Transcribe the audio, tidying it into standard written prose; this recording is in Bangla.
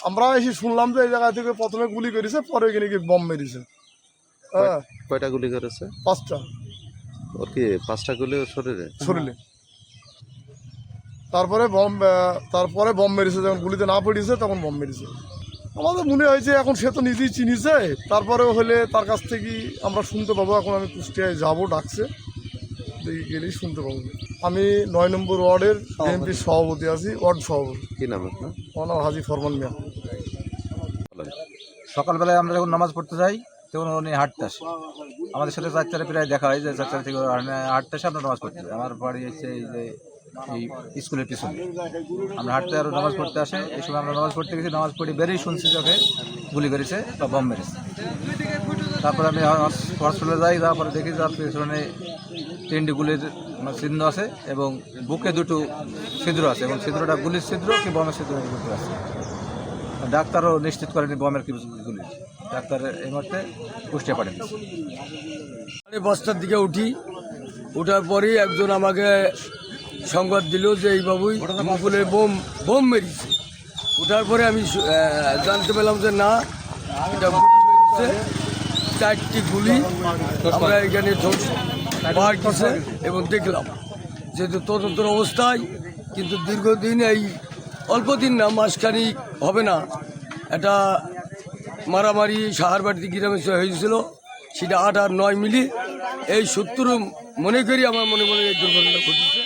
আমরা এসে শুনলাম যে এই জায়গা থেকে প্রথমে গুলি করেছে, পরে এখানে কি বম মেরেছে। হ্যাঁ, কয়টা গুলি করেছে? 5টা ওর কি 5টা গুলি ওর শরীরে? শরীরে। তারপরে বম মেরেছে, যখন গুলিতে না পড়েছে তখন বম মেরেছে। আমাদের মনে হয়েছে এখন সে তো নিজেই চিনিছে, তারপরেও হলে তার কাছ থেকেই আমরা শুনতে পাবো। এখন আমি কুষ্টিয়ায় যাবো, ডাকছে, গেলেই শুনতে পাবো। আমি 9 নম্বর ওয়ার্ডের বিএনপির সভাপতি আছি, ওয়ার্ড সভাপতি। কি নাম আপনার? আমার নাম হাজি ফরমান মিয়া। সকালবেলায় আমরা যখন নামাজ পড়তে যাই তখন উনি হাঁটতে আসে, আমাদের সাথে 4-4 প্রায় দেখা হয় যে 4-4 থেকে হাঁটতে আসে, আমরা নামাজ পড়তে যাই। আমার বাড়ি এসে এই যে এই স্কুলের পিছনে, আমরা হাঁটতে আরও নামাজ পড়তে আসে। এই সময় আমরা নামাজ পড়তে গেছি, নামাজ পড়ে বেরিয়ে শুনছি যে ওকে গুলি করেছে বা বম মেরেছে। তারপরে আমি হসপিটালে যাই, তারপরে দেখি যে পেছনে 3টি গুলির চিহ্ন আছে এবং বুকে 2টো ছিদ্র আছে, এবং ছিদ্রটা গুলির ছিদ্র কি বমের ছিদ্র আছে। ডাক্তারও নিশ্চিত করেনি বমের কি গুলি। ডাক্তার এই মুহূর্তে কুষ্টিয়া পাঠিয়ে দিচ্ছে। 5টার দিকে উঠি, ওঠার পরেই একজন আমাকে সংবাদ দিল যে এই বাবুই মুকুলে বোম মেরেছে। ওঠার পরে আমি জানতে পেলাম যে না, এটা গুলি মেরেছে, 4টি গুলি আমরা এখানে পাওয়া গেছে এবং দেখলাম। যেহেতু তদন্তর অবস্থায়, কিন্তু দীর্ঘদিন, এই অল্প দিন না, মাসখানিক হবে না, এটা মারামারি সাহারবাড়িতে গ্রামে হয়েছিল, সেটা 8 আর 9 মিলি। এই সূত্র মনে করি, আমার মনে এই দুর্ঘটনা ঘটেছে।